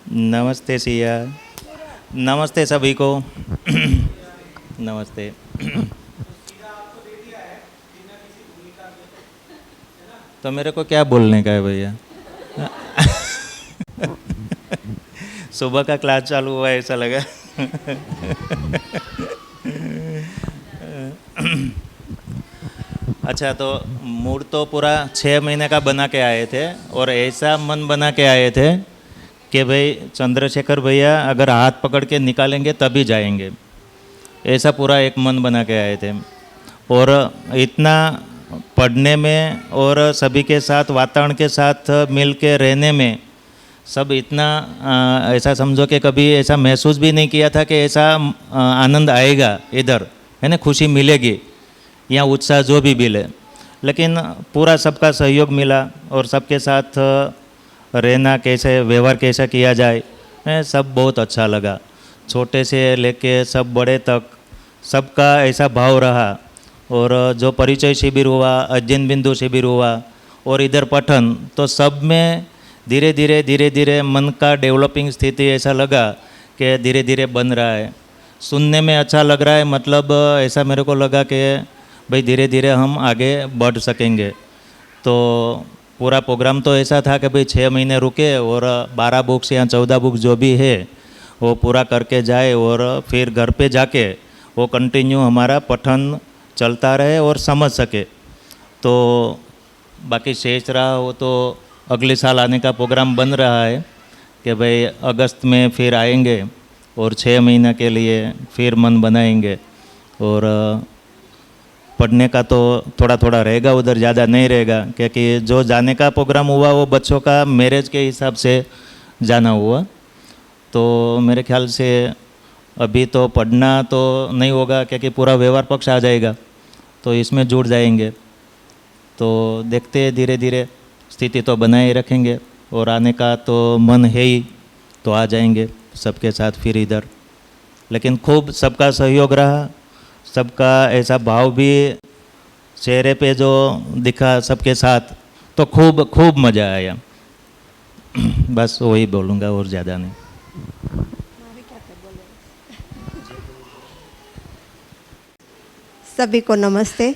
नमस्ते सिया। नमस्ते सभी को। नमस्ते। तो मेरे को क्या बोलने का है भैया? सुबह का क्लास चालू हुआ ऐसा लगा। अच्छा, तो मूड तो पूरा 6 महीने का बना के आए थे और ऐसा मन बना के आए थे कि भाई चंद्रशेखर भैया अगर हाथ पकड़ के निकालेंगे तभी जाएंगे, ऐसा पूरा एक मन बना के आए थे। और इतना पढ़ने में और सभी के साथ वातावरण के साथ मिल के रहने में सब इतना ऐसा समझो कि कभी ऐसा महसूस भी नहीं किया था कि ऐसा आनंद आएगा इधर, है ना, खुशी मिलेगी या उत्साह जो भी मिले। लेकिन पूरा सबका सहयोग मिला और सबके साथ रहना कैसे, व्यवहार कैसा किया जाए, सब बहुत अच्छा लगा। छोटे से लेके सब बड़े तक सबका ऐसा भाव रहा। और जो परिचय शिविर हुआ, अध्ययन बिंदु शिविर हुआ और इधर पठन, तो सब में धीरे धीरे मन का डेवलपिंग स्थिति ऐसा लगा कि धीरे धीरे बन रहा है। सुनने में अच्छा लग रहा है, मतलब ऐसा मेरे को लगा कि भाई धीरे धीरे हम आगे बढ़ सकेंगे। तो पूरा प्रोग्राम तो ऐसा था कि भाई 6 महीने रुके और 12 बुक्स या 14 बुक्स जो भी है वो पूरा करके जाए और फिर घर पे जाके वो कंटिन्यू हमारा पठन चलता रहे और समझ सके। तो बाकी शेष रहा वो तो अगले साल आने का प्रोग्राम बन रहा है कि भाई अगस्त में फिर आएंगे और 6 महीने के लिए फिर मन बनाएंगे। और पढ़ने का तो थोड़ा थोड़ा रहेगा, उधर ज़्यादा नहीं रहेगा, क्योंकि जो जाने का प्रोग्राम हुआ वो बच्चों का मैरिज के हिसाब से जाना हुआ। तो मेरे ख्याल से अभी तो पढ़ना तो नहीं होगा, क्योंकि पूरा व्यवहार पक्ष आ जाएगा, तो इसमें जुड़ जाएंगे। तो देखते हैं, धीरे धीरे स्थिति तो बनाए रखेंगे और आने का तो मन है ही, तो आ जाएंगे सबके साथ फिर इधर। लेकिन खूब सबका सहयोग रहा, सबका ऐसा भाव भी चेहरे पे जो दिखा सबके साथ, तो खूब खूब मज़ा आया। बस वही बोलूँगा और ज़्यादा नहीं। सभी को नमस्ते।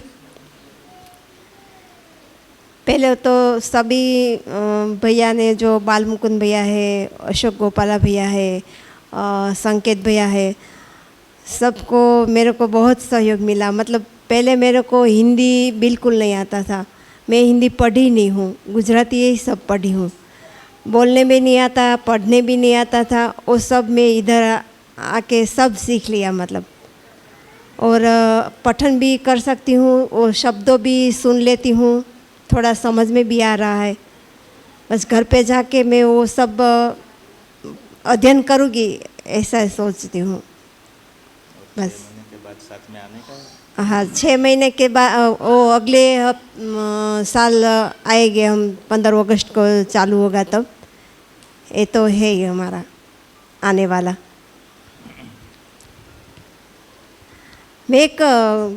पहले तो सभी भैया ने, जो बाल मुकुंद भैया है, अशोक गोपाला भैया है, संकेत भैया है, सबको मेरे को बहुत सहयोग मिला। मतलब पहले मेरे को हिंदी बिल्कुल नहीं आता था, मैं हिंदी पढ़ी नहीं हूँ, गुजराती ही सब पढ़ी हूँ। बोलने भी नहीं आता, पढ़ने भी नहीं आता था, वो सब मैं इधर आके सब सीख लिया मतलब। और पठन भी कर सकती हूँ और शब्दों भी सुन लेती हूँ, थोड़ा समझ में भी आ रहा है। बस घर पे जाके मैं वो सब अध्ययन करूँगी ऐसा सोचती हूँ बस। 6 महीने के बाद साथ में आने का। हाँ, 6 महीने के बाद वो अगले साल आएंगे हम, 15 अगस्त को चालू होगा तब। ये तो है ही हमारा आने वाला। मैं एक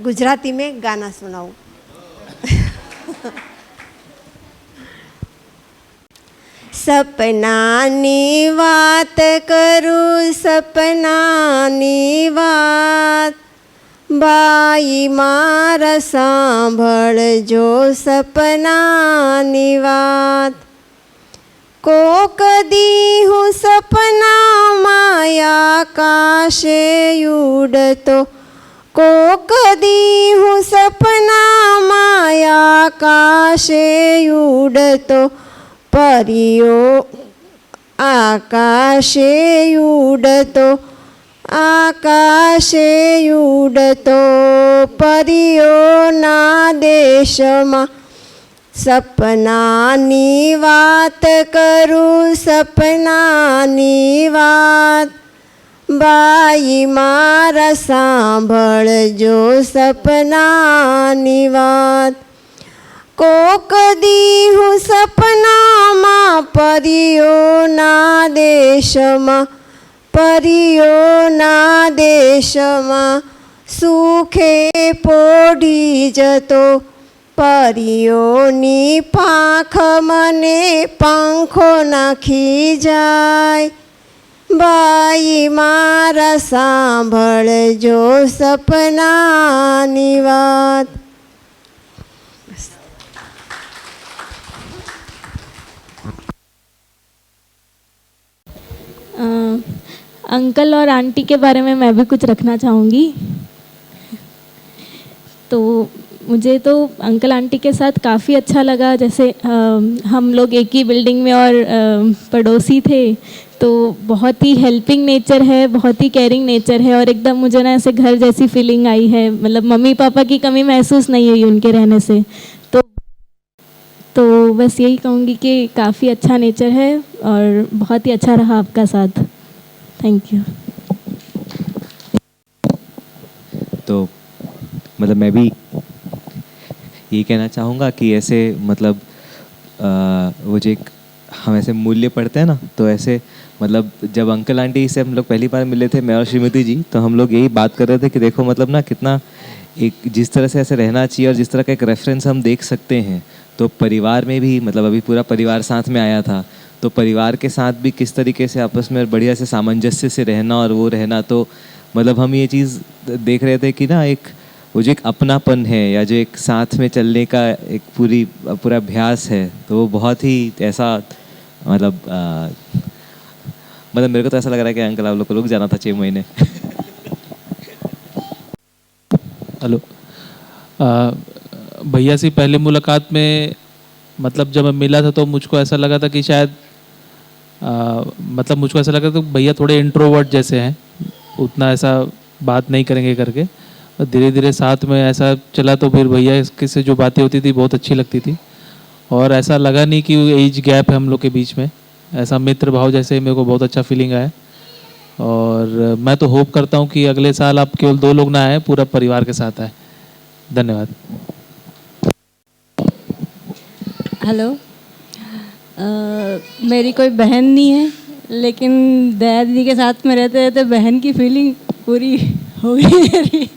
गुजराती में गाना सुनाऊँ। सपनानी वात करूँ, सपनानी वात, बाई मारा सांभळजो सपनानी वात। कोक दीहूँ सपना माया आकाशे उडतो, कोक दीहूँ सपना माया आकाशे उडतो, परियो आकाशे उडतो, आकाशे उडतो, परियो ना देशमा। सपनानी वात करूँ, सपनानी वात, बाई मारा सांभळजो सपनानी वात। कोक दीहूँ सपना मा परियो ना देशमा, परियो ना देशमा, सुखे पोढी जतो, परियोनी પાંખ મને પાંખો નાખી જાય, બાઈ મારા સાંભળજો સપનાની વાત. अंकल और आंटी के बारे में मैं भी कुछ रखना चाहूँगी. तो मुझे तो अंकल आंटी के साथ काफ़ी अच्छा लगा. जैसे हम लोग एक ही बिल्डिंग में और पड़ोसी थे, तो बहुत ही हेल्पिंग नेचर है, बहुत ही केयरिंग नेचर है, और एकदम मुझे ना ऐसे घर जैसी फीलिंग आई है. मतलब मम्मी पापा की कमी महसूस नहीं हुई उनके रहने से. तो बस यही कहूँगी कि काफ़ी अच्छा नेचर है और बहुत ही अच्छा रहा आपका साथ. Thank you. तो मतलब मैं भी यही कहना चाहूँगा कि ऐसे मतलब वो जो एक हम ऐसे मूल्य पढ़ते हैं ना, तो ऐसे मतलब जब अंकल आंटी से हम लोग पहली बार मिले थे, मैं और श्रीमती जी, तो हम लोग यही बात कर रहे थे कि देखो मतलब ना कितना एक जिस तरह से ऐसे रहना चाहिए और जिस तरह का एक रेफरेंस हम देख सकते हैं, तो परिवार में भी मतलब अभी पूरा परिवार साथ में आया था, तो परिवार के साथ भी किस तरीके से आपस में बढ़िया से सामंजस्य से रहना और वो रहना, तो मतलब हम ये चीज़ देख रहे थे कि ना एक वो जो एक अपनापन है या जो एक साथ में चलने का एक पूरा अभ्यास है, तो वो बहुत ही ऐसा मतलब मेरे को तो ऐसा लग रहा है कि अंकल आप लोग को रुक जाना था 6 महीने. हेलो. भैया से पहले मुलाकात में मतलब जब मैं मिला था तो मुझको ऐसा लगा था कि शायद मतलब मुझको ऐसा लगा था भैया थोड़े इंट्रोवर्ट जैसे हैं, उतना ऐसा बात नहीं करेंगे करके. और धीरे धीरे साथ में ऐसा चला तो फिर भैया इसके से जो बातें होती थी बहुत अच्छी लगती थी, और ऐसा लगा नहीं कि एज गैप है हम लोग के बीच में. ऐसा मित्र भाव जैसे मेरे को बहुत अच्छा फीलिंग आया. और मैं तो होप करता हूँ कि अगले साल आप केवल 2 लोग ना आए, पूरा परिवार के साथ आए. धन्यवाद. हेलो. मेरी कोई बहन नहीं है, लेकिन दया दीदी के साथ में रहते रहते बहन की फीलिंग पूरी हो गई मेरी.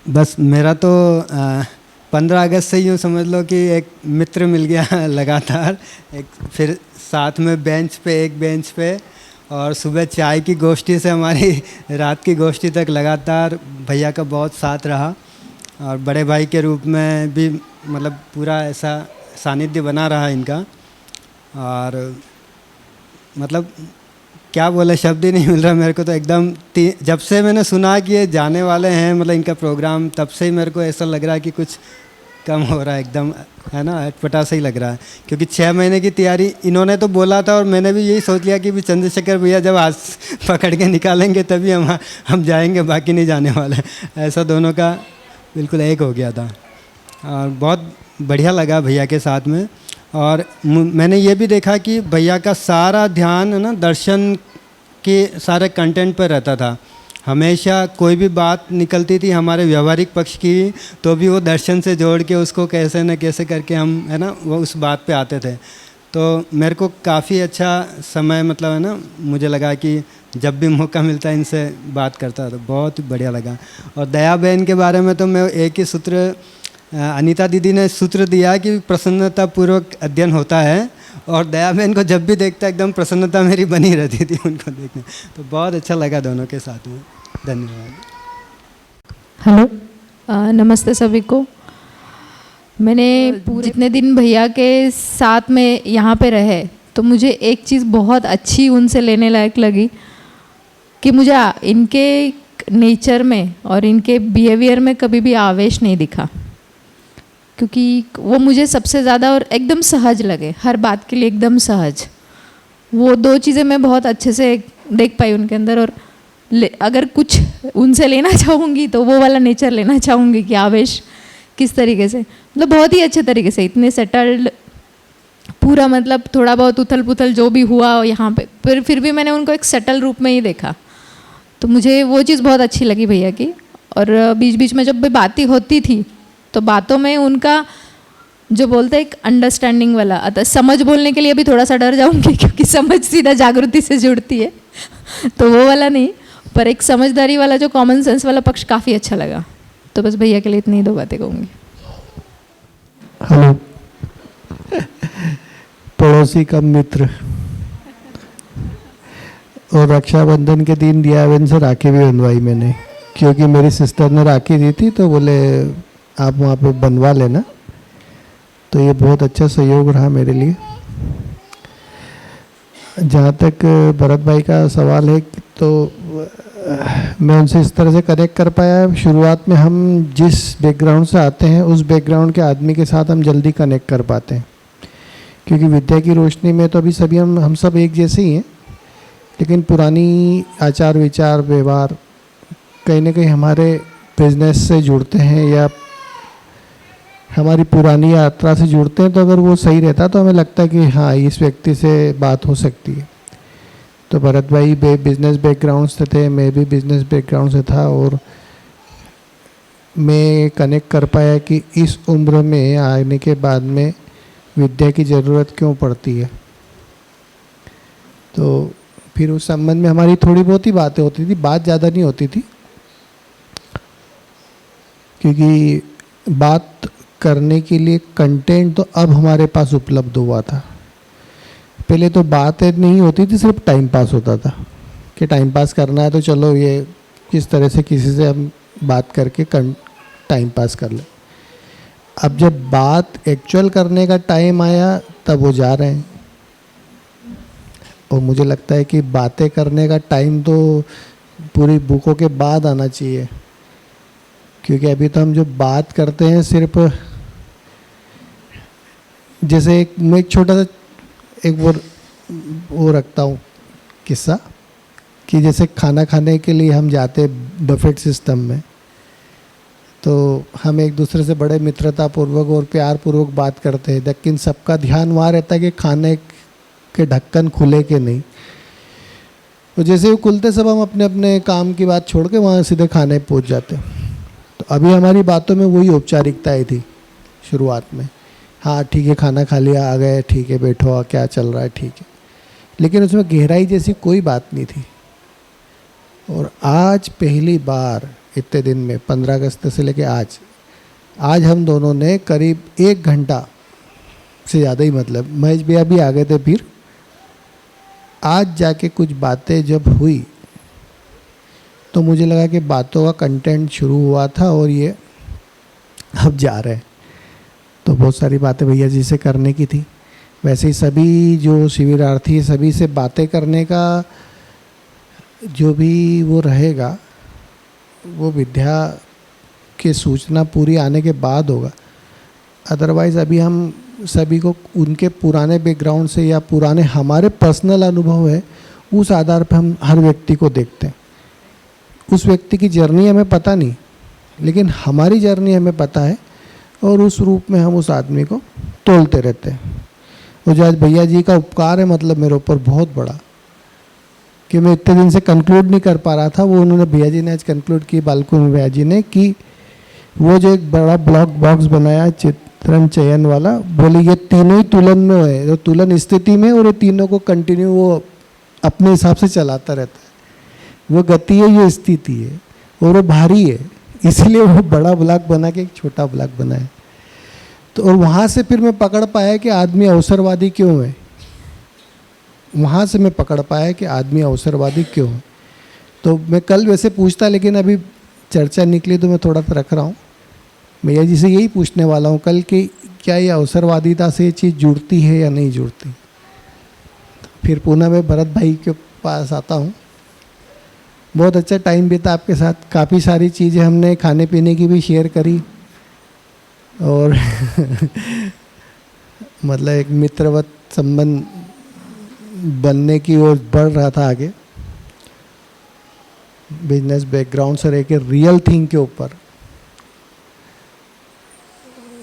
बस मेरा तो 15 अगस्त से यूँ समझ लो कि एक मित्र मिल गया लगातार, एक फिर साथ में एक बेंच पे, और सुबह चाय की गोष्ठी से हमारी रात की गोष्ठी तक लगातार भैया का बहुत साथ रहा. और बड़े भाई के रूप में भी मतलब पूरा ऐसा सानिध्य बना रहा इनका. और मतलब क्या बोले, शब्द ही नहीं मिल रहा मेरे को. तो एकदम जब से मैंने सुना कि ये जाने वाले हैं मतलब इनका प्रोग्राम, तब से ही मेरे को ऐसा लग रहा है कि कुछ कम हो रहा है एकदम, है ना, अटपटा सा ही लग रहा है. क्योंकि 6 महीने की तैयारी इन्होंने तो बोला था, और मैंने भी यही सोच लिया कि भी चंद्रशेखर भैया जब हाथ पकड़ के निकालेंगे तभी हम जाएंगे, बाकी नहीं जाने वाले. ऐसा दोनों का बिल्कुल एक हो गया था. और बहुत बढ़िया लगा भैया के साथ में. और मैंने ये भी देखा कि भैया का सारा ध्यान है ना दर्शन के सारे कंटेंट पर रहता था. हमेशा कोई भी बात निकलती थी हमारे व्यवहारिक पक्ष की, तो भी वो दर्शन से जोड़ के उसको कैसे न कैसे करके हम है ना वो उस बात पे आते थे. तो मेरे को काफ़ी अच्छा समय मतलब है ना, मुझे लगा कि जब भी मौका मिलता है इनसे बात करता, तो बहुत बढ़िया लगा. और दया बहन के बारे में तो मैं एक ही सूत्र, अनीता दीदी ने सूत्र दिया कि प्रसन्नतापूर्वक अध्ययन होता है, और दया बहन को जब भी देखता एकदम प्रसन्नता मेरी बनी रहती थी उनको देखने. तो बहुत अच्छा लगा दोनों के साथ में. धन्यवाद. हेलो. नमस्ते सभी को. मैंने जितने दिन भैया के साथ में यहाँ पे रहे, तो मुझे एक चीज़ बहुत अच्छी उनसे लेने लायक लगी कि मुझे इनके नेचर में और इनके बिहेवियर में कभी भी आवेश नहीं दिखा, क्योंकि वो मुझे सबसे ज़्यादा और एकदम सहज लगे, हर बात के लिए एकदम सहज. वो 2 चीज़ें मैं बहुत अच्छे से देख पाई उनके अंदर. और अगर कुछ उनसे लेना चाहूँगी तो वो वाला नेचर लेना चाहूँगी कि आवेश किस तरीके से, मतलब बहुत ही अच्छे तरीके से, इतने सेटल्ड पूरा, मतलब थोड़ा बहुत उथल पुथल जो भी हुआ यहाँ पे, फिर भी मैंने उनको एक सेटल रूप में ही देखा. तो मुझे वो चीज़ बहुत अच्छी लगी भैया की. और बीच बीच में जब भी बातें होती थी तो बातों में उनका जो बोलते हैं एक अंडरस्टैंडिंग वाला, अतः समझ बोलने के लिए भी थोड़ा सा डर जाऊंगी, क्योंकि समझ सीधा जागृति से जुड़ती है, तो वो वाला नहीं, पर एक समझदारी वाला जो कॉमन सेंस वाला पक्ष काफ़ी अच्छा लगा. तो बस भैया के लिए इतनी ही 2 बातें कहूँगी. हेलो. पड़ोसी का मित्र. और रक्षाबंधन के दिन दिया बहन से राखी भी बनवाई मैंने, क्योंकि मेरी सिस्टर ने राखी दी थी तो बोले आप वहाँ पे बनवा लेना। तो ये बहुत अच्छा सहयोग रहा मेरे लिए। जहाँ तक भरत भाई का सवाल है तो मैं उनसे इस तरह से कनेक्ट कर पाया। शुरुआत में हम जिस बैकग्राउंड से आते हैं उस बैकग्राउंड के आदमी के साथ हम जल्दी कनेक्ट कर पाते हैं, क्योंकि विद्या की रोशनी में तो अभी सभी हम सब एक जैसे ही हैं, लेकिन पुरानी आचार विचार व्यवहार कहीं ना कहीं हमारे बिजनेस से जुड़ते हैं या हमारी पुरानी यात्रा से जुड़ते हैं। तो अगर वो सही रहता तो हमें लगता है कि हाँ इस व्यक्ति से बात हो सकती है। तो भरत भाई बिजनेस बैकग्राउंड से थे, मैं भी बिजनेस बैकग्राउंड से था, और मैं कनेक्ट कर पाया कि इस उम्र में आने के बाद में विद्या की ज़रूरत क्यों पड़ती है। तो फिर उस संबंध में हमारी थोड़ी बहुत ही बातें होती थी, बात ज़्यादा नहीं होती थी, क्योंकि बात करने के लिए कंटेंट तो अब हमारे पास उपलब्ध हुआ था। पहले तो बातें नहीं होती थी, सिर्फ टाइम पास होता था कि टाइम पास करना है तो चलो ये किस तरह से किसी से हम बात करके टाइम पास कर ले। अब जब बात एक्चुअल करने का टाइम आया तब वो जा रहे हैं, और मुझे लगता है कि बातें करने का टाइम तो पूरी बुकों के बाद आना चाहिए, क्योंकि अभी तो हम जो बात करते हैं सिर्फ जैसे मैं एक छोटा सा एक वो रखता हूँ किस्सा कि जैसे खाना खाने के लिए हम जाते बफेट सिस्टम में, तो हम एक दूसरे से बड़े मित्रतापूर्वक और प्यारपूर्वक बात करते हैं, लेकिन सबका ध्यान वहाँ रहता है कि खाने के ढक्कन खुले के नहीं। तो जैसे वो खुलते सब हम अपने अपने काम की बात छोड़ के वहाँ सीधे खाने पहुँच जाते। तो अभी हमारी बातों में वही औपचारिकताएँ थी शुरुआत में, हाँ ठीक है खाना खा लिया आ गए, ठीक है बैठो क्या चल रहा है ठीक है, लेकिन उसमें गहराई जैसी कोई बात नहीं थी। और आज पहली बार इतने दिन में 15 अगस्त से लेके आज हम दोनों ने करीब 1 घंटा से ज़्यादा ही, मतलब महेश भैया भी आ गए थे, फिर आज जाके कुछ बातें जब हुई तो मुझे लगा कि बातों का कंटेंट शुरू हुआ था और ये अब जा रहे हैं। तो बहुत सारी बातें भैया जी से करने की थी। वैसे ही सभी जो शिविरार्थी सभी से बातें करने का जो भी वो रहेगा वो विद्या की सूचना पूरी आने के बाद होगा। अदरवाइज़ अभी हम सभी को उनके पुराने बैकग्राउंड से या पुराने हमारे पर्सनल अनुभव है उस आधार पर हम हर व्यक्ति को देखते हैं। उस व्यक्ति की जर्नी हमें पता नहीं, लेकिन हमारी जर्नी हमें पता है, और उस रूप में हम उस आदमी को तोलते रहते हैं। और जो आज भैया जी का उपकार है मतलब मेरे ऊपर बहुत बड़ा, कि मैं इतने दिन से कंक्लूड नहीं कर पा रहा था, वो उन्होंने भैया जी ने आज कंक्लूड की, बालकुन भैया जी ने, कि वो जो एक बड़ा ब्लॉक बॉक्स बनाया चित्रण चयन वाला, बोले ये तीनों ही तुलन में है, जो तुलन स्थिति में, और ये तीनों को कंटिन्यू वो अपने हिसाब से चलाता रहता है। वो गति है, ये स्थिति है, और वो भारी है, इसलिए वो बड़ा ब्लॉक बना के एक छोटा ब्लॉक बनाया। तो और वहाँ से फिर मैं पकड़ पाया कि आदमी अवसरवादी क्यों है। वहाँ से मैं पकड़ पाया कि आदमी अवसरवादी क्यों है। तो मैं कल वैसे पूछता, लेकिन अभी चर्चा निकली तो मैं थोड़ा सा रख रहा हूँ। भैया जी से यही पूछने वाला हूँ कल कि क्या ये अवसरवादिता से ये चीज़ जुड़ती है या नहीं जुड़ती। फिर पुनः मैं भरत भाई के पास आता हूँ। बहुत अच्छा टाइम बीता आपके साथ, काफ़ी सारी चीज़ें हमने खाने पीने की भी शेयर करी, और मतलब एक मित्रवत संबंध बनने की ओर बढ़ रहा था आगे, बिजनेस बैकग्राउंड से रह के रियल थिंग के ऊपर।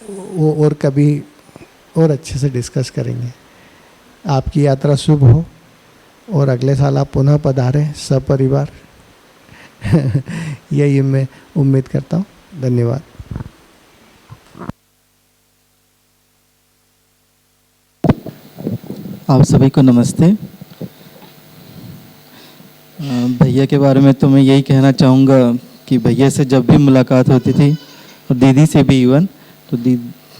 वो और कभी और अच्छे से डिस्कस करेंगे। आपकी यात्रा शुभ हो, और अगले साल आप पुनः पधारें सपरिवार, यही मैं उम्मीद करता हूँ। धन्यवाद। आप सभी को नमस्ते। भैया के बारे में तो मैं यही कहना चाहूँगा कि भैया से जब भी मुलाकात होती थी, और दीदी से भी इवन, तो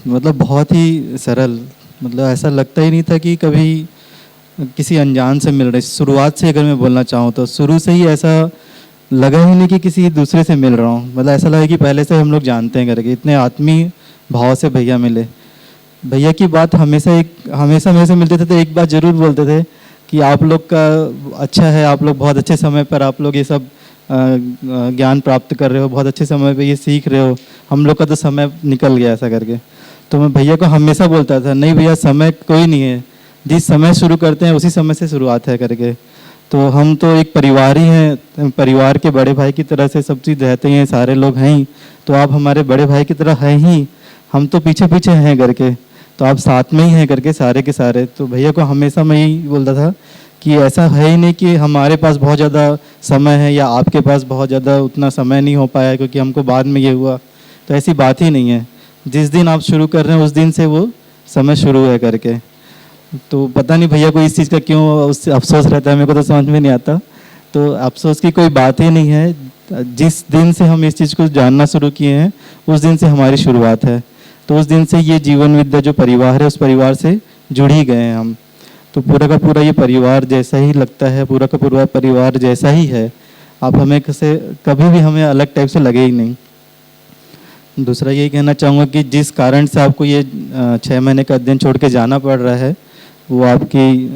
मतलब बहुत ही सरल, मतलब ऐसा लगता ही नहीं था कि कभी किसी अनजान से मिल रहे। शुरुआत से अगर मैं बोलना चाहूँ तो शुरू से ही ऐसा लगा ही नहीं कि किसी दूसरे से मिल रहा हूँ, मतलब ऐसा लगा कि पहले से हम लोग जानते हैं करके। इतने आत्मीय भाव से भैया मिले। भैया की बात हमेशा मेरे से मिलते थे तो एक बात ज़रूर बोलते थे कि आप लोग का अच्छा है, आप लोग बहुत अच्छे समय पर आप लोग ये सब ज्ञान प्राप्त कर रहे हो, बहुत अच्छे समय पे ये सीख रहे हो, हम लोग का तो समय निकल गया ऐसा करके। तो मैं भैया को हमेशा बोलता था, नहीं भैया समय कोई नहीं है, जिस समय शुरू करते हैं उसी समय से शुरुआत है करके। तो हम तो एक परिवार ही हैं, परिवार के बड़े भाई की तरह से सब चीज़ रहते हैं, सारे लोग हैं ही, तो आप हमारे बड़े भाई की तरह हैं ही, हम तो पीछे पीछे हैं करके, तो आप साथ में ही हैं करके सारे के सारे। तो भैया को हमेशा मैं यही बोलता था कि ऐसा है ही नहीं कि हमारे पास बहुत ज़्यादा समय है या आपके पास बहुत ज़्यादा उतना समय नहीं हो पाया क्योंकि हमको बाद में ये हुआ, तो ऐसी बात ही नहीं है। जिस दिन आप शुरू कर रहे हैं उस दिन से वो समय शुरू है करके। तो पता नहीं भैया को इस चीज़ का क्यों उससे अफसोस रहता है, मेरे को तो समझ में नहीं आता। तो अफसोस की कोई बात ही नहीं है, जिस दिन से हम इस चीज़ को जानना शुरू किए हैं उस दिन से हमारी शुरुआत है। तो उस दिन से ये जीवन विद्या जो परिवार है उस परिवार से जुड़ ही गए हैं हम। तो पूरा का पूरा ये परिवार जैसा ही लगता है, पूरा का पूरा परिवार जैसा ही है। आप हमें से कभी भी हमें अलग टाइप से लगे ही नहीं। दूसरा यही कहना चाहूँगा कि जिस कारण से आपको ये 6 महीने का अध्ययन छोड़ के जाना पड़ रहा है, वो आपकी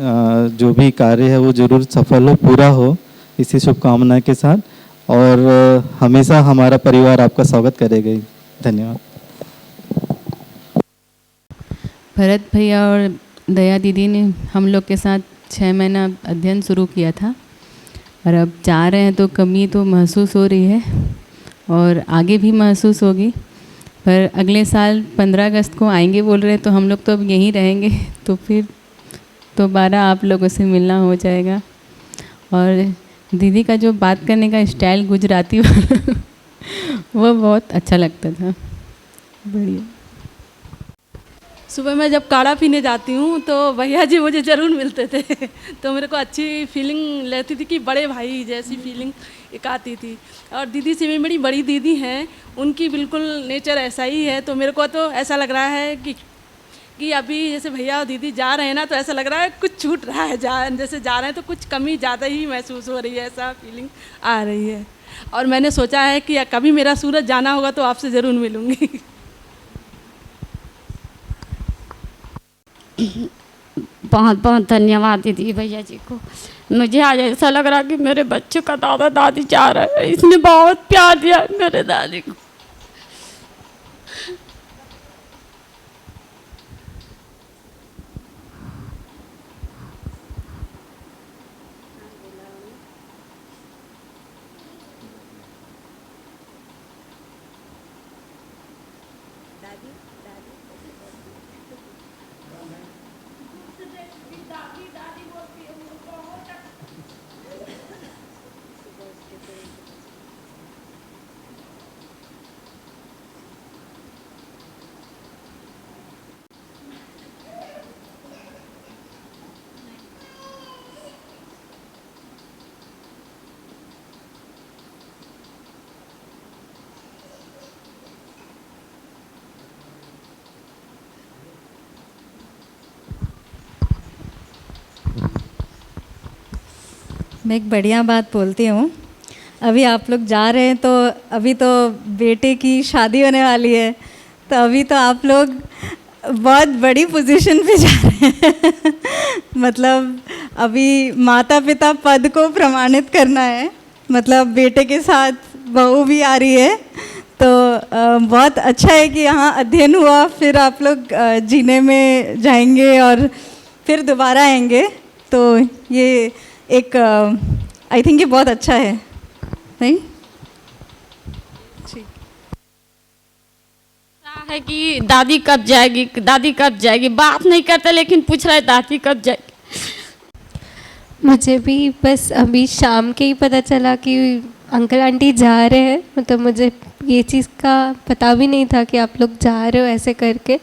जो भी कार्य है वो ज़रूर सफल हो, पूरा हो, इसी शुभकामना के साथ। और हमेशा हमारा परिवार आपका स्वागत करेगा ही। धन्यवाद। भरत भैया और दया दीदी ने हम लोग के साथ 6 महीना अध्ययन शुरू किया था और अब जा रहे हैं तो कमी तो महसूस हो रही है और आगे भी महसूस होगी। पर अगले साल 15 अगस्त को आएंगे बोल रहे हैं, तो हम लोग तो अब यहीं रहेंगे, तो फिर दोबारा आप लोगों से मिलना हो जाएगा। और दीदी का जो बात करने का स्टाइल गुजराती वो बहुत अच्छा लगता था, बढ़िया। सुबह मैं जब काढ़ा पीने जाती हूँ तो भैया जी मुझे ज़रूर मिलते थे तो मेरे को अच्छी फीलिंग लेती थी कि बड़े भाई जैसी फीलिंग एक आती थी। और दीदी से भी मेरी बड़ी दीदी हैं, उनकी बिल्कुल नेचर ऐसा ही है। तो मेरे को तो ऐसा लग रहा है कि अभी जैसे भैया और दीदी जा रहे हैं ना, तो ऐसा लग रहा है कुछ छूट रहा है, जैसे जा रहे हैं तो कुछ कमी ज़्यादा ही महसूस हो रही है, ऐसा फीलिंग आ रही है। और मैंने सोचा है कि कभी मेरा सूरत जाना होगा तो आपसे ज़रूर मिलूँगी। बहुत बहुत धन्यवाद दीदी भैया जी को। मुझे आज ऐसा लग रहा कि मेरे बच्चों का दादा दादी जा रहा है, इसने बहुत प्यार दिया मेरे दादी को। मैं एक बढ़िया बात बोलती हूँ। अभी आप लोग जा रहे हैं तो अभी तो बेटे की शादी होने वाली है, तो अभी तो आप लोग बहुत बड़ी पोजीशन पे जा रहे हैं मतलब अभी माता पिता पद को प्रमाणित करना है, मतलब बेटे के साथ बहू भी आ रही है। तो बहुत अच्छा है कि यहाँ अध्ययन हुआ, फिर आप लोग जीने में जाएंगे और फिर दोबारा आएंगे। तो ये एक आई थिंक ये बहुत अच्छा है, नहीं? ठीक है कि दादी कब जाएगी, दादी कब जाएगी, बात नहीं करते लेकिन पूछ रहे दादी कब जाएगी। मुझे भी बस अभी शाम के ही पता चला कि अंकल आंटी जा रहे हैं, मतलब मुझे ये चीज़ का पता भी नहीं था कि आप लोग जा रहे हो ऐसे करके।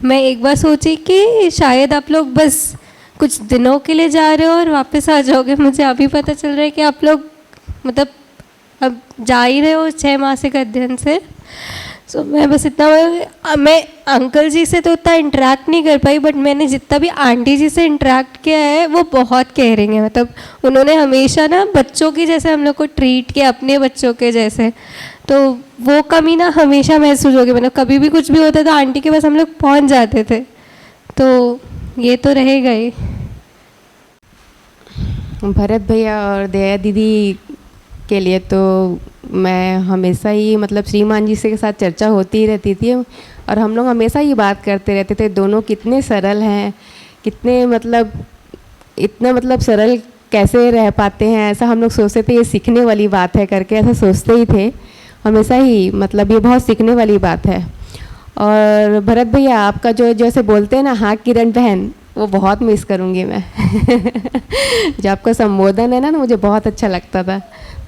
मैं एक बार सोची कि शायद आप लोग बस कुछ दिनों के लिए जा रहे हो और वापस आ जाओगे। मुझे अभी पता चल रहा है कि आप लोग मतलब अब जा ही रहे हो 6 मासिक अध्ययन से। सो मैं बस इतना, मैं अंकल जी से तो उतना इंटरेक्ट नहीं कर पाई, बट मैंने जितना भी आंटी जी से इंटरेक्ट किया है वो बहुत केयरिंग है। मतलब उन्होंने हमेशा ना बच्चों की जैसे हम लोग को ट्रीट किया, अपने बच्चों के जैसे। तो वो कमी ना हमेशा महसूस होगी, मतलब कभी भी कुछ भी होता तो आंटी के पास हम लोग पहुँच जाते थे। तो ये तो रहेगा ही। भरत भैया और दया दीदी के लिए तो मैं हमेशा ही, मतलब श्रीमान जी से के साथ चर्चा होती ही रहती थी और हम लोग हमेशा ही बात करते रहते थे। दोनों कितने सरल हैं, कितने मतलब इतने मतलब सरल कैसे रह पाते हैं, ऐसा हम लोग सोचते थे। ये सीखने वाली बात है करके ऐसा सोचते ही थे हमेशा ही, मतलब ये बहुत सीखने वाली बात है। और भरत भैया आपका जो जैसे बोलते हैं ना, हाँ किरण बहन, वो बहुत मिस करूँगी मैं। जो आपका संबोधन है ना, मुझे बहुत अच्छा लगता था।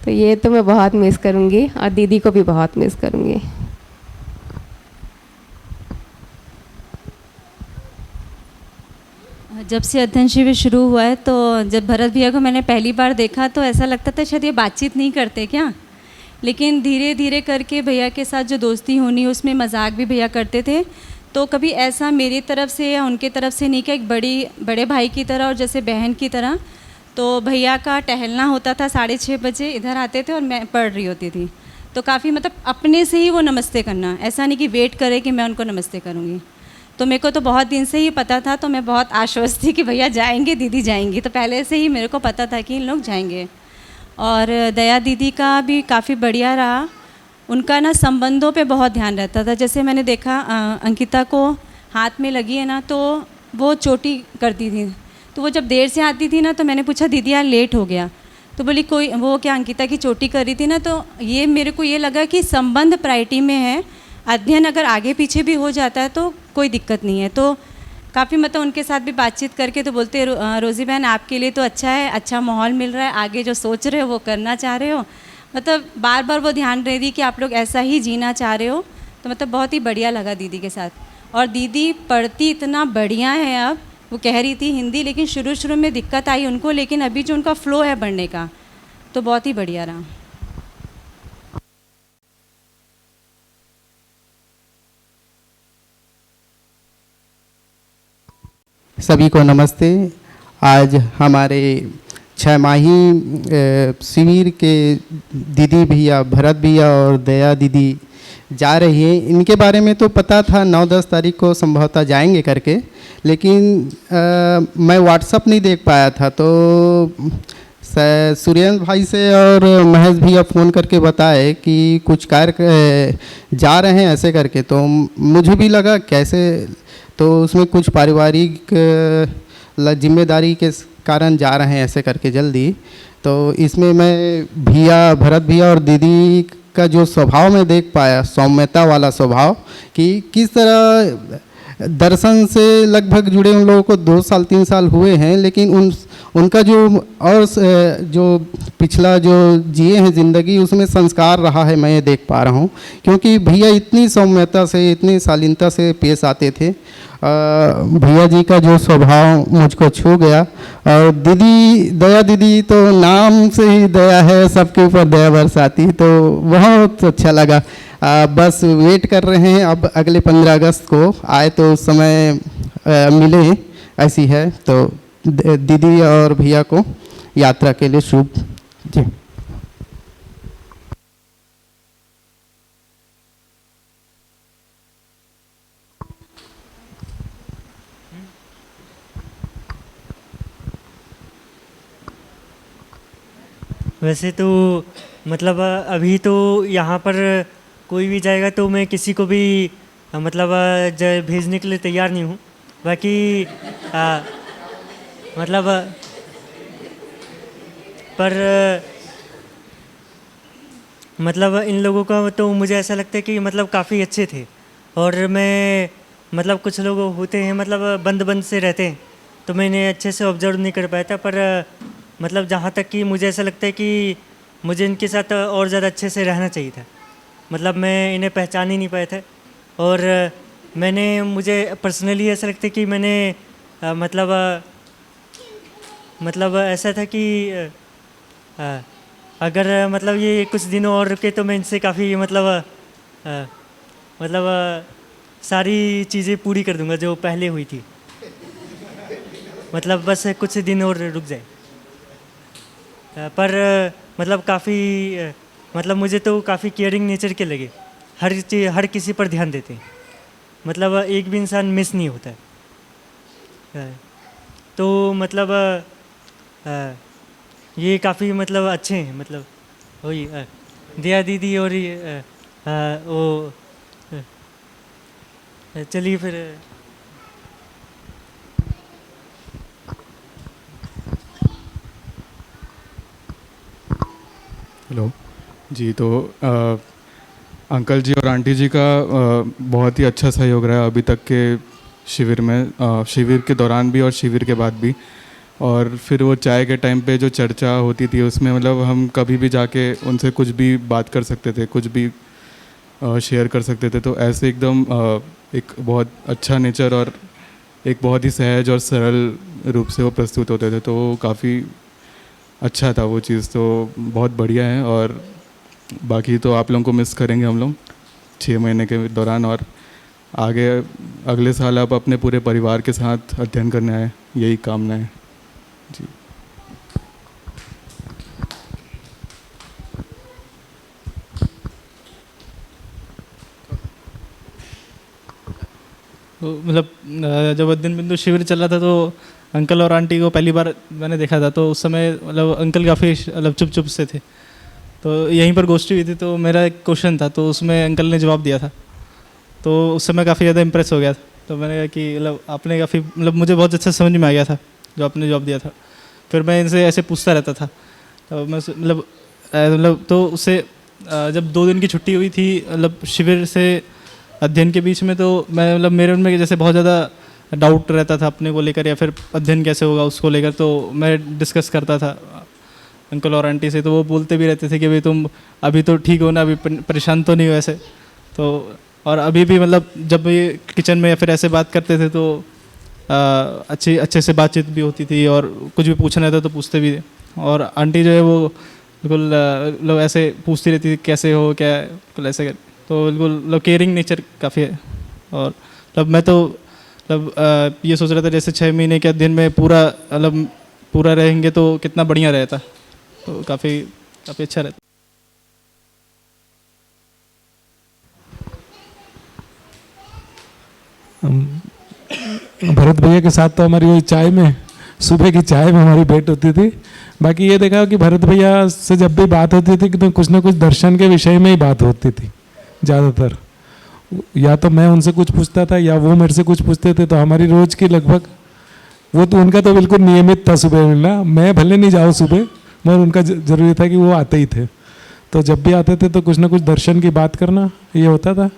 तो ये तो मैं बहुत मिस करूँगी और दीदी को भी बहुत मिस करूँगी। जब से अध्ययन शिविर शुरू हुआ है, तो जब भरत भैया को मैंने पहली बार देखा तो ऐसा लगता था शायद ये बातचीत नहीं करते क्या, लेकिन धीरे धीरे करके भैया के साथ जो दोस्ती होनी, उसमें मजाक भी भैया करते थे। तो कभी ऐसा मेरी तरफ से या उनके तरफ से नहीं कि एक बड़े भाई की तरह और जैसे बहन की तरह। तो भैया का टहलना होता था 6:30 बजे, इधर आते थे और मैं पढ़ रही होती थी। तो काफ़ी मतलब अपने से ही वो नमस्ते करना, ऐसा नहीं कि वेट करे कि मैं उनको नमस्ते करूँगी। तो मेरे को तो बहुत दिन से ही पता था, तो मैं बहुत आश्वस्त थी कि भैया जाएंगे, दीदी जाएंगी। तो पहले से ही मेरे को पता था कि इन लोग जाएंगे। और दया दीदी का भी काफ़ी बढ़िया रहा। उनका ना संबंधों पे बहुत ध्यान रहता था। जैसे मैंने देखा अंकिता को हाथ में लगी है ना, तो वो चोटी करती थी। तो वो जब देर से आती थी ना, तो मैंने पूछा दीदी यार लेट हो गया, तो बोली कोई वो क्या अंकिता की चोटी कर रही थी ना। तो ये मेरे को ये लगा कि संबंध प्रायोरिटी में है, अध्ययन अगर आगे पीछे भी हो जाता है तो कोई दिक्कत नहीं है। तो काफ़ी मतलब उनके साथ भी बातचीत करके तो बोलते रोज़ी बहन आपके लिए तो अच्छा है, अच्छा माहौल मिल रहा है, आगे जो सोच रहे हो वो करना चाह रहे हो। मतलब बार बार वो ध्यान रही थी कि आप लोग ऐसा ही जीना चाह रहे हो। तो मतलब बहुत ही बढ़िया लगा दीदी के साथ। और दीदी पढ़ती इतना बढ़िया है अब। वो कह रही थी हिंदी, लेकिन शुरू शुरू में दिक्कत आई उनको, लेकिन अभी जो उनका फ़्लो है पढ़ने का तो बहुत ही बढ़िया रहा। सभी को नमस्ते। आज हमारे 6 माही शिविर के दीदी भैया भरत भैया और दया दीदी जा रही हैं। इनके बारे में तो पता था 9-10 तारीख को संभवतः जाएंगे करके, लेकिन मैं व्हाट्सअप नहीं देख पाया था। तो सूर्यंश भाई से और महेश भैया फ़ोन करके बताए कि कुछ कार्य जा रहे हैं ऐसे करके। तो मुझे भी लगा कैसे, तो उसमें कुछ पारिवारिक जिम्मेदारी के कारण जा रहे हैं ऐसे करके जल्दी। तो इसमें मैं भैया भरत भैया और दीदी का जो स्वभाव मैं देख पाया, सौम्यता वाला स्वभाव, कि किस तरह दर्शन से लगभग जुड़े उन लोगों को 2 साल 3 साल हुए हैं, लेकिन उनका जो और जो पिछला जो जिए हैं ज़िंदगी, उसमें संस्कार रहा है, मैं ये देख पा रहा हूँ। क्योंकि भैया इतनी सौम्यता से, इतनी शालीनता से पेश आते थे। भैया जी का जो स्वभाव मुझको छू गया। और दीदी दया दीदी तो नाम से ही दया है, सबके ऊपर दया बरसाती, तो बहुत अच्छा लगा। बस वेट कर रहे हैं अब अगले 15 अगस्त को आए तो उस समय मिले, ऐसी है। तो दीदी और भैया को यात्रा के लिए शुभ जी। वैसे तो मतलब अभी तो यहाँ पर कोई भी जाएगा तो मैं किसी को भी मतलब भेजने के लिए तैयार नहीं हूँ। बाकी मतलब पर मतलब इन लोगों का तो मुझे ऐसा लगता है कि मतलब काफ़ी अच्छे थे। और मैं मतलब कुछ लोग होते हैं मतलब बंद से रहते हैं, तो मैंने अच्छे से ऑब्जर्व नहीं कर पाया था। पर मतलब जहाँ तक कि मुझे ऐसा लगता है कि मुझे इनके साथ और ज़्यादा अच्छे से रहना चाहिए था। मतलब मैं इन्हें पहचान ही नहीं पाया था। और मुझे पर्सनली ऐसा लगता है कि मैंने मतलब ऐसा था कि अगर मतलब ये कुछ दिनों और रुके तो मैं इनसे काफ़ी मतलब मतलब सारी चीज़ें पूरी कर दूंगा जो पहले हुई थी, मतलब बस कुछ दिन और रुक जाए। पर मतलब काफ़ी मतलब मुझे तो काफ़ी केयरिंग नेचर के लगे, हर किसी पर ध्यान देते हैं, मतलब एक भी इंसान मिस नहीं होता है। तो मतलब ये काफ़ी मतलब अच्छे हैं, मतलब वही दया दीदी और वो चलिए फिर हेलो जी। तो अंकल जी और आंटी जी का बहुत ही अच्छा सहयोग रहा अभी तक के शिविर में, शिविर के दौरान भी और शिविर के बाद भी। और फिर वो चाय के टाइम पे जो चर्चा होती थी उसमें मतलब हम कभी भी जाके उनसे कुछ भी बात कर सकते थे, कुछ भी शेयर कर सकते थे। तो ऐसे एकदम एक बहुत अच्छा नेचर और एक बहुत ही सहज और सरल रूप से वो प्रस्तुत होते थे, तो काफ़ी अच्छा था वो चीज़। तो बहुत बढ़िया है और बाकी तो आप लोगों को मिस करेंगे हम लोग 6 महीने के दौरान, और आगे अगले साल आप अपने पूरे परिवार के साथ अध्ययन करने आए, यही कामना है जी। तो मतलब जब अध्ययन बिंदु शिविर चल रहा था तो अंकल और आंटी को पहली बार मैंने देखा था, तो उस समय मतलब अंकल काफ़ी मतलब चुप से थे। तो यहीं पर गोष्ठी हुई थी, तो मेरा एक क्वेश्चन था, तो उसमें अंकल ने जवाब दिया था, तो उस समय काफ़ी ज़्यादा इम्प्रेस हो गया था। तो मैंने कहा कि मतलब आपने काफ़ी मतलब मुझे बहुत अच्छा समझ में आ गया था जो आपने जवाब दिया था। फिर मैं इनसे ऐसे पूछता रहता था, तो मैं मतलब तो उससे जब 2 दिन की छुट्टी हुई थी मतलब शिविर से अध्ययन के बीच में, तो मैं मतलब मेरे उनमें जैसे बहुत ज़्यादा डाउट रहता था अपने को लेकर या फिर अध्ययन कैसे होगा उसको लेकर, तो मैं डिस्कस करता था अंकल और आंटी से। तो वो बोलते भी रहते थे कि भाई तुम अभी तो ठीक हो ना, अभी परेशान तो नहीं हो ऐसे। तो और अभी भी मतलब जब ये किचन में या फिर ऐसे बात करते थे तो अच्छे से बातचीत भी होती थी और कुछ भी पूछना रहता तो पूछते भी थे। और आंटी जो है वो बिल्कुल मतलब ऐसे पूछती रहती थी कैसे हो क्या, बिल्कुल ऐसे कर, तो बिल्कुल केयरिंग नेचर काफ़ी है। और मतलब मैं तो मतलब ये सोच रहा था जैसे 6 महीने के अध्ययन में पूरा रहेंगे तो कितना बढ़िया रहता, तो काफ़ी अच्छा रहता। भरत भैया के साथ तो हमारी वही चाय में, सुबह की चाय में हमारी भेंट होती थी। बाकी ये देखा कि भरत भैया से जब भी बात होती थी कि तो कुछ ना कुछ दर्शन के विषय में ही बात होती थी ज़्यादातर। या तो मैं उनसे कुछ पूछता था या वो मेरे से कुछ पूछते थे, तो हमारी रोज़ की लगभग वो तो उनका तो बिल्कुल नियमित था सुबह मिलना। मैं भले नहीं जाऊँ सुबह, मगर उनका ज़रूरी था कि वो आते ही थे। तो जब भी आते थे तो कुछ ना कुछ दर्शन की बात करना ये होता था।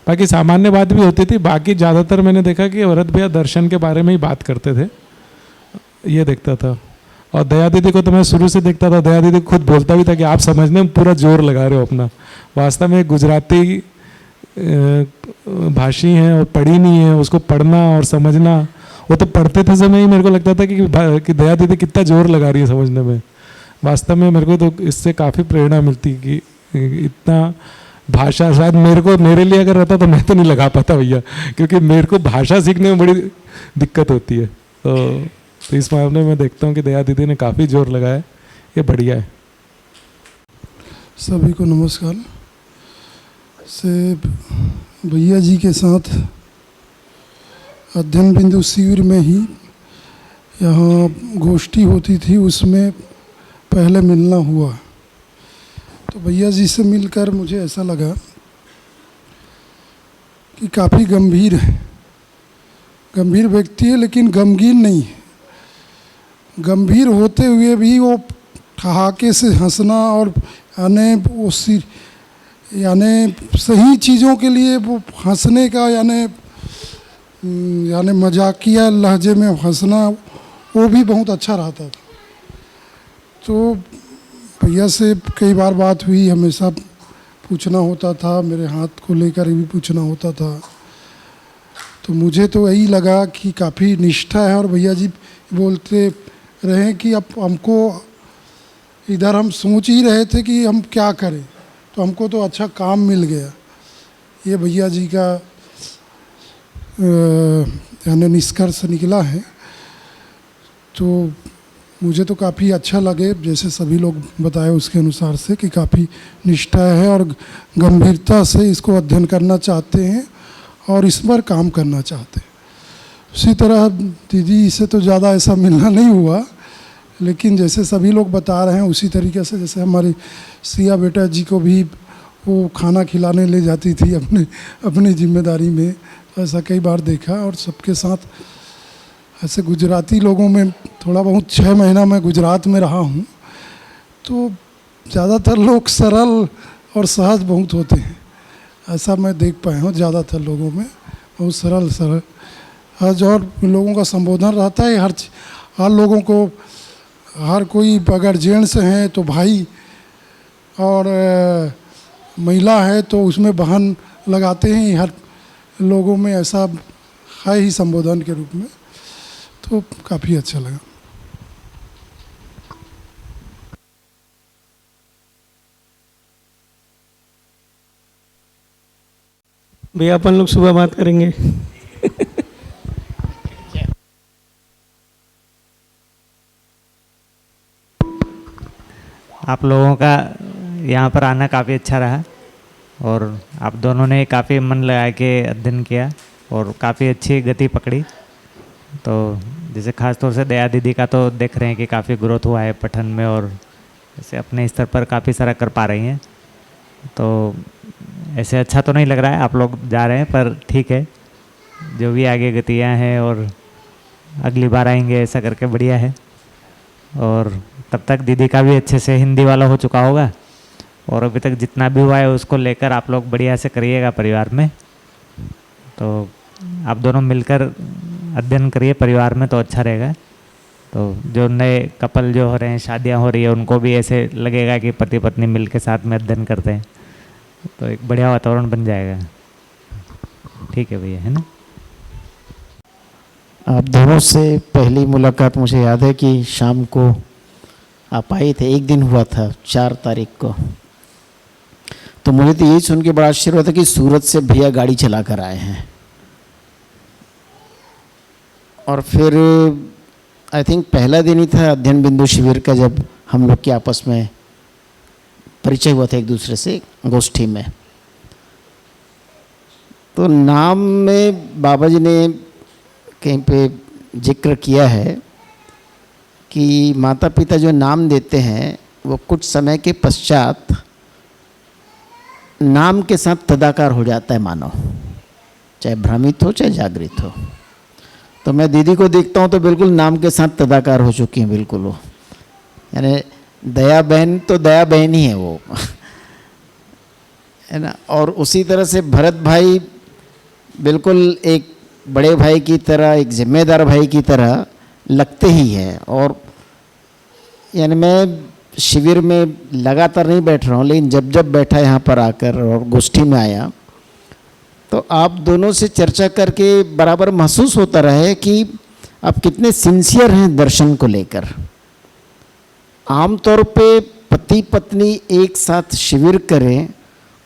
बाकी सामान्य बात भी होती थी। बाकी ज़्यादातर मैंने देखा कि भरत भैया दर्शन के बारे में ही बात करते थे, ये देखता था। और दया दीदी को तो मैं शुरू से देखता था, दया दीदी खुद बोलता भी था कि आप समझने में पूरा जोर लगा रहे हो अपना। वास्तव में गुजराती भाषी हैं और पढ़ी नहीं है, उसको पढ़ना और समझना, वो तो पढ़ते थे समय ही मेरे को लगता था कि दया दीदी कितना जोर लगा रही है समझने में। वास्तव में मेरे को तो इससे काफ़ी प्रेरणा मिलती कि इतना भाषा शायद मेरे लिए अगर रहता तो मैं तो नहीं लगा पाता भैया, क्योंकि मेरे को भाषा सीखने में बड़ी दिक्कत होती है। तो इस मामले में देखता हूँ कि दया दीदी ने काफ़ी जोर लगाया, ये बढ़िया है। सभी को नमस्कार। से भैया जी के साथ अध्ययन बिंदु शिविर में ही यहाँ गोष्ठी होती थी, उसमें पहले मिलना हुआ। तो भैया जी से मिलकर मुझे ऐसा लगा कि काफ़ी गंभीर है, गंभीर व्यक्ति है लेकिन गमगीन नहीं है। गंभीर होते हुए भी वो ठहाके से हंसना और यानी सही चीज़ों के लिए वो हंसने का यानी मजाकिया लहजे में हंसना, वो भी बहुत अच्छा रहता था। तो भैया से कई बार बात हुई, हमेशा पूछना होता था, मेरे हाथ को लेकर भी पूछना होता था। तो मुझे तो यही लगा कि काफ़ी निष्ठा है। और भैया जी बोलते रहे कि अब हमको इधर हम सोच ही रहे थे कि हम क्या करें, तो हमको तो अच्छा काम मिल गया। ये भैया जी का यानी निष्कर्ष निकला है। तो मुझे तो काफ़ी अच्छा लगे, जैसे सभी लोग बताए उसके अनुसार से, कि काफ़ी निष्ठा है और गंभीरता से इसको अध्ययन करना चाहते हैं और इस पर काम करना चाहते हैं। उसी तरह दीदी से तो ज़्यादा ऐसा मिलना नहीं हुआ, लेकिन जैसे सभी लोग बता रहे हैं उसी तरीके से, जैसे हमारी सिया बेटा जी को भी वो खाना खिलाने ले जाती थी अपनी जिम्मेदारी में, ऐसा कई बार देखा। और सबके साथ ऐसे गुजराती लोगों में थोड़ा बहुत 6 महीना मैं गुजरात में रहा हूँ, तो ज़्यादातर लोग सरल और सहज बहुत होते हैं, ऐसा मैं देख पाया हूँ। ज़्यादातर लोगों में बहुत सरल सहज और लोगों का संबोधन रहता है हर लोगों को, हर कोई अगर जेंट्स हैं तो भाई और महिला है तो उसमें बहन लगाते हैं, हर लोगों में ऐसा है ही संबोधन के रूप में। तो काफ़ी अच्छा लगा। भैया अपन लोग सुबह बात करेंगे। आप लोगों का यहाँ पर आना काफ़ी अच्छा रहा और आप दोनों ने काफ़ी मन लगा के अध्ययन किया और काफ़ी अच्छी गति पकड़ी। तो जैसे ख़ास तौर से दया दीदी का तो देख रहे हैं कि काफ़ी ग्रोथ हुआ है पठन में और जैसे अपने स्तर पर काफ़ी सारा कर पा रही हैं। तो ऐसे अच्छा तो नहीं लग रहा है आप लोग जा रहे हैं, पर ठीक है, जो भी आगे गतियाँ हैं और अगली बार आएंगे ऐसा करके बढ़िया है। और तब तक दीदी का भी अच्छे से हिंदी वाला हो चुका होगा और अभी तक जितना भी हुआ है उसको लेकर आप लोग बढ़िया से करिएगा परिवार में। तो आप दोनों मिलकर अध्ययन करिए परिवार में तो अच्छा रहेगा। तो जो नए कपल जो हो रहे हैं, शादियां हो रही है, उनको भी ऐसे लगेगा कि पति पत्नी मिल के साथ में अध्ययन करते हैं, तो एक बढ़िया वातावरण बन जाएगा। ठीक है भैया, है ना? आप दोनों से पहली मुलाकात मुझे याद है कि शाम को आप आए थे, एक दिन हुआ था 4 तारीख को। तो मुझे तो यही सुन के बड़ा आश्चर्य हुआ था कि सूरत से भैया गाड़ी चला कर आए हैं। और फिर आई थिंक पहला दिन ही था अध्ययन बिंदु शिविर का, जब हम लोग के आपस में परिचय हुआ था एक दूसरे से गोष्ठी में। तो नाम में बाबा जी ने कहीं पे जिक्र किया है कि माता पिता जो नाम देते हैं वो कुछ समय के पश्चात नाम के साथ तदाकार हो जाता है मानव, चाहे भ्रमित हो चाहे जागृत हो। तो मैं दीदी को देखता हूँ तो बिल्कुल नाम के साथ तदाकार हो चुकी हैं बिल्कुल वो, यानी दया बहन तो दया बहन ही है वो है ना। और उसी तरह से भरत भाई बिल्कुल एक बड़े भाई की तरह, एक जिम्मेदार भाई की तरह लगते ही हैं। और यानी मैं शिविर में लगातार नहीं बैठ रहा हूँ, लेकिन जब जब बैठा यहाँ पर आकर और गोष्ठी में आया तो आप दोनों से चर्चा करके बराबर महसूस होता रहा कि आप कितने सिंसियर हैं दर्शन को लेकर। आमतौर पे पति पत्नी एक साथ शिविर करें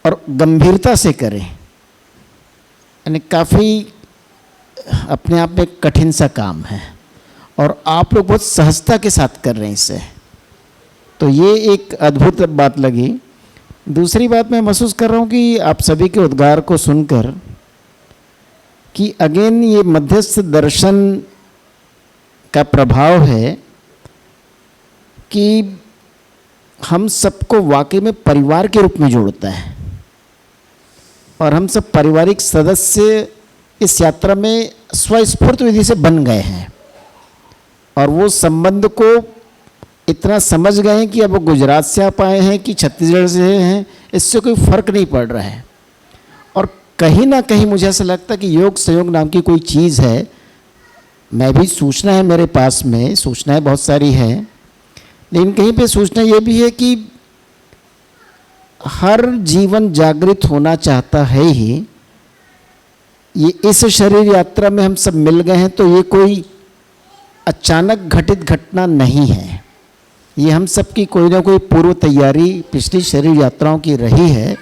और गंभीरता से करें, यानी काफ़ी अपने आप में कठिन सा काम है, और आप लोग बहुत सहजता के साथ कर रहे हैं इसे। तो ये एक अद्भुत बात लगी। दूसरी बात मैं महसूस कर रहा हूँ कि आप सभी के उद्गार को सुनकर कि अगेन ये मध्यस्थ दर्शन का प्रभाव है कि हम सबको वाकई में परिवार के रूप में जोड़ता है, और हम सब पारिवारिक सदस्य इस यात्रा में स्वस्फूर्त विधि से बन गए हैं, और वो संबंध को इतना समझ गए हैं कि अब वो गुजरात से आप आए हैं कि छत्तीसगढ़ से हैं, इससे कोई फर्क नहीं पड़ रहा है। और कहीं ना कहीं मुझे ऐसा लगता है कि योग संयोग नाम की कोई चीज़ है। मैं भी सूचना है मेरे पास में, सूचनाएं बहुत सारी हैं, लेकिन कहीं पे सूचना ये भी है कि हर जीवन जागृत होना चाहता है ही। ये इस शरीर यात्रा में हम सब मिल गए हैं तो ये कोई अचानक घटित घटना नहीं है, ये हम सब की कोई ना कोई पूर्व तैयारी पिछली शरीर यात्राओं की रही है,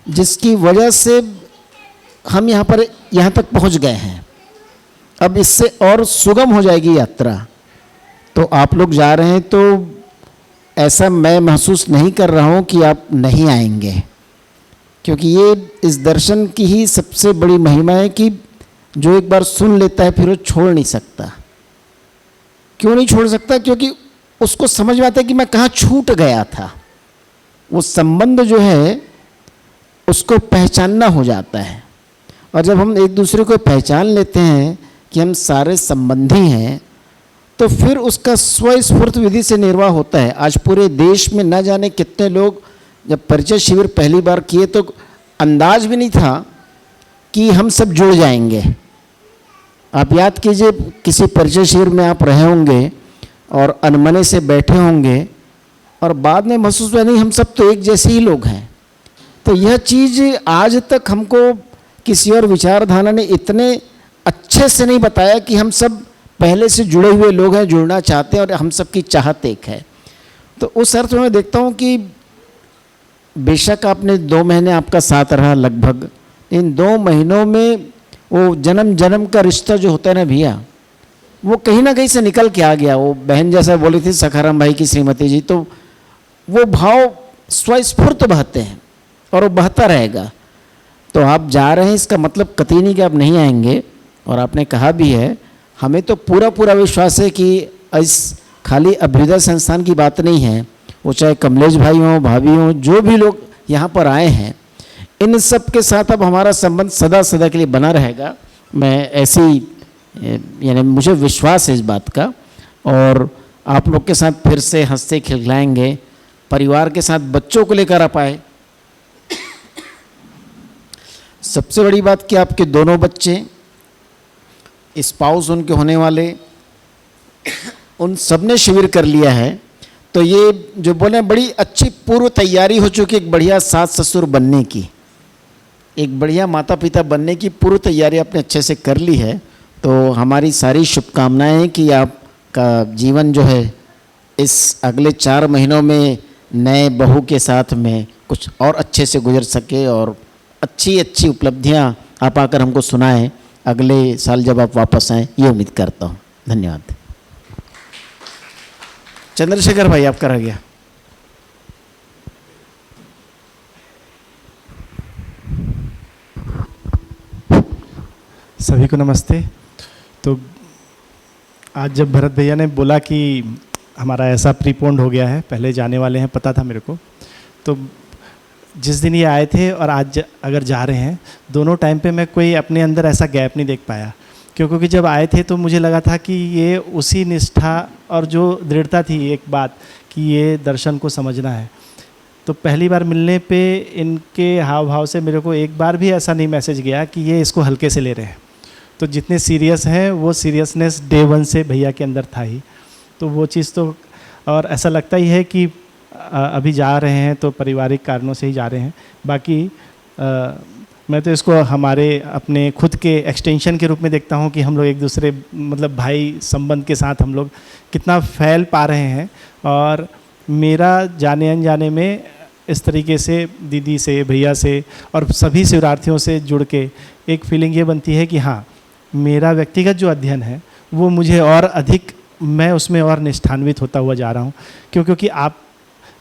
जिसकी वजह से हम यहाँ तक पहुँच गए हैं, अब इससे और सुगम हो जाएगी यात्रा। तो आप लोग जा रहे हैं तो ऐसा मैं महसूस नहीं कर रहा हूँ कि आप नहीं आएंगे, क्योंकि ये इस दर्शन की ही सबसे बड़ी महिमा है कि जो एक बार सुन लेता है फिर वो छोड़ नहीं सकता। क्यों नहीं छोड़ सकता? क्योंकि उसको समझ में आता है कि मैं कहाँ छूट गया था। वो संबंध जो है उसको पहचानना हो जाता है, और जब हम एक दूसरे को पहचान लेते हैं कि हम सारे संबंधी हैं, तो फिर उसका स्वस्फूर्त विधि से निर्वाह होता है। आज पूरे देश में न जाने कितने लोग जब परिचय शिविर पहली बार किए तो अंदाज भी नहीं था कि हम सब जुड़ जाएंगे। आप याद कीजिए, किसी परिचय शिविर में आप रहे होंगे और अनमने से बैठे होंगे और बाद में महसूस हुआ नहीं हम सब तो एक जैसे ही लोग हैं। तो यह चीज़ आज तक हमको किसी और विचारधारा ने इतने अच्छे से नहीं बताया कि हम सब पहले से जुड़े हुए लोग हैं, जुड़ना चाहते हैं और हम सब की चाहत एक है। तो उस अर्थ में मैं देखता हूँ कि बेशक आपने 2 महीने आपका साथ रहा लगभग, इन 2 महीनों में वो जन्म जन्म का रिश्ता जो होता है ना भैया, वो कहीं ना कहीं से निकल के आ गया। वो बहन जैसा बोली थी सखाराम भाई की श्रीमती जी, तो वो भाव स्वस्फूर्त बहते हैं और वो बहता रहेगा। तो आप जा रहे हैं इसका मतलब कतई नहीं कि आप नहीं आएंगे, और आपने कहा भी है, हमें तो पूरा पूरा विश्वास है कि इस खाली अभ्युदय संस्थान की बात नहीं है, वो चाहे कमलेश भाई हों, भाभी हों, जो भी लोग यहाँ पर आए हैं, इन सब के साथ अब हमारा संबंध सदा सदा के लिए बना रहेगा। मैं ऐसी यानी मुझे विश्वास है इस बात का, और आप लोग के साथ फिर से हंसते खिलखिलाएंगे। परिवार के साथ बच्चों को लेकर आप आए, सबसे बड़ी बात कि आपके दोनों बच्चे, स्पाउस उनके होने वाले, उन सब ने शिविर कर लिया है। तो ये जो बोले बड़ी अच्छी पूर्व तैयारी हो चुकी, एक बढ़िया सास ससुर बनने की, एक बढ़िया माता पिता बनने की पूर्व तैयारी आपने अच्छे से कर ली है। तो हमारी सारी शुभकामनाएं हैं कि आपका जीवन जो है इस अगले 4 महीनों में नए बहू के साथ में कुछ और अच्छे से गुजर सके, और अच्छी अच्छी उपलब्धियां आप आकर हमको सुनाएं अगले साल जब आप वापस आएँ, ये उम्मीद करता हूँ। धन्यवाद। चंद्रशेखर भाई आपका रह गया। सभी को नमस्ते। तो आज जब भरत भैया ने बोला कि हमारा ऐसा प्रीपोन्ड हो गया है, पहले जाने वाले हैं, पता था मेरे को। तो जिस दिन ये आए थे और आज अगर जा रहे हैं, दोनों टाइम पे मैं कोई अपने अंदर ऐसा गैप नहीं देख पाया, क्योंकि जब आए थे तो मुझे लगा था कि ये उसी निष्ठा और जो दृढ़ता थी एक बात कि ये दर्शन को समझना है। तो पहली बार मिलने पे इनके हाव भाव से मेरे को एक बार भी ऐसा नहीं मैसेज गया कि ये इसको हल्के से ले रहे हैं। तो जितने सीरियस हैं वो सीरियसनेस डे 1 से भैया के अंदर था ही। तो वो चीज़ तो, और ऐसा लगता ही है कि अभी जा रहे हैं तो पारिवारिक कारणों से ही जा रहे हैं। बाकी मैं तो इसको हमारे अपने खुद के एक्सटेंशन के रूप में देखता हूँ कि हम लोग एक दूसरे मतलब भाई संबंध के साथ हम लोग कितना फैल पा रहे हैं। और मेरा जाने अनजाने में इस तरीके से दीदी से, भैया से और सभी शिवरार्थियों से जुड़ के एक फीलिंग ये बनती है कि हाँ, मेरा व्यक्तिगत जो अध्ययन है वो मुझे और अधिक, मैं उसमें और निष्ठान्वित होता हुआ जा रहा हूँ। क्योंकि आप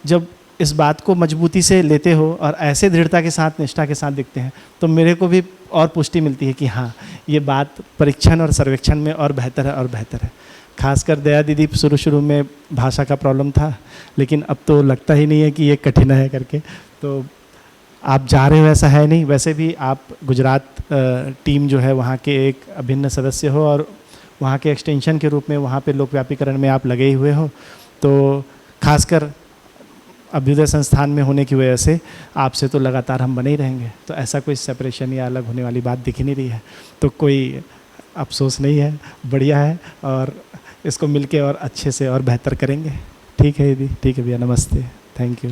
जब इस बात को मजबूती से लेते हो और ऐसे दृढ़ता के साथ, निष्ठा के साथ दिखते हैं, तो मेरे को भी और पुष्टि मिलती है कि हाँ, ये बात परीक्षण और सर्वेक्षण में और बेहतर है और बेहतर है। खासकर दया दीदी शुरू में भाषा का प्रॉब्लम था, लेकिन अब तो लगता ही नहीं है कि ये कठिन है करके। तो आप जा रहे हो ऐसा है नहीं। वैसे भी आप गुजरात टीम जो है वहाँ के एक अभिन्न सदस्य हो और वहाँ के एक्सटेंशन के रूप में वहाँ पे लोकव्यापीकरण में आप लगे ही हुए हो। तो खासकर अभ्युदय संस्थान में होने की वजह से आपसे तो लगातार हम बने ही रहेंगे। तो ऐसा कोई सेपरेशन या अलग होने वाली बात दिख ही नहीं रही है, तो कोई अफसोस नहीं है, बढ़िया है और इसको मिलके और अच्छे से और बेहतर करेंगे। ठीक है दीदी, ठीक है भैया, नमस्ते, थैंक यू।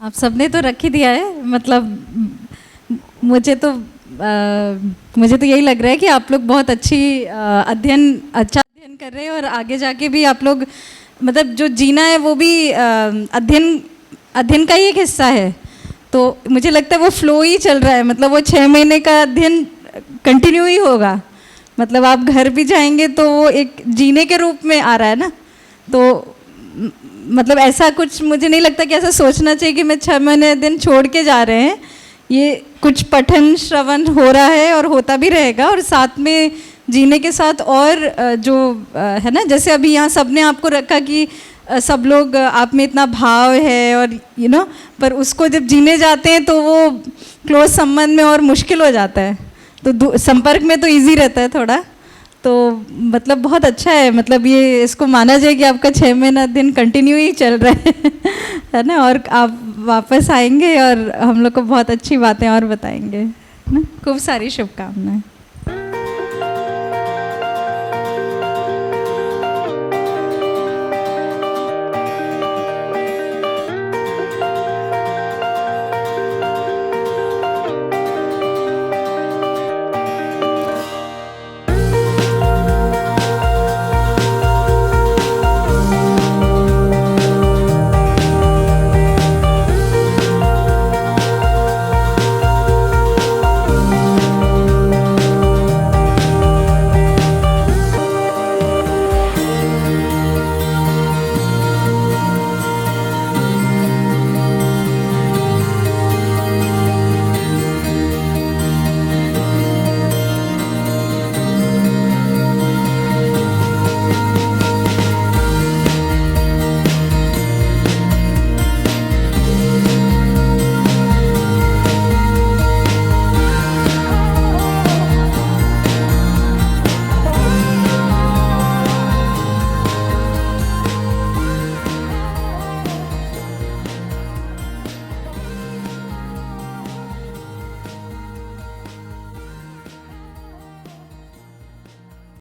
आप सबने तो रख ही दिया है, मतलब मुझे तो यही लग रहा है कि आप लोग बहुत अच्छा अध्ययन कर रहे हैं और आगे जाके भी आप लोग मतलब जो जीना है वो भी अध्ययन का ही एक हिस्सा है। तो मुझे लगता है वो फ्लो ही चल रहा है, मतलब वो 6 महीने का अध्ययन कंटिन्यू ही होगा। मतलब आप घर भी जाएंगे तो वो एक जीने के रूप में आ रहा है ना। तो मतलब ऐसा कुछ मुझे नहीं लगता कि ऐसा सोचना चाहिए कि मैं 6 महीने दिन छोड़ के जा रहे हैं। ये कुछ पठन श्रवण हो रहा है और होता भी रहेगा, और साथ में जीने के साथ और जो है ना, जैसे अभी यहाँ सब ने आपको रखा कि सब लोग आप में इतना भाव है और पर उसको जब जीने जाते हैं तो वो क्लोज संबंध में और मुश्किल हो जाता है। तो संपर्क में तो इजी रहता है थोड़ा। तो मतलब बहुत अच्छा है, मतलब ये इसको माना जाए कि आपका 6 महीना दिन कंटिन्यू ही चल रहा है ना, और आप वापस आएंगे और हम लोग को बहुत अच्छी बातें और बताएंगे ना। खूब सारी शुभकामनाएं।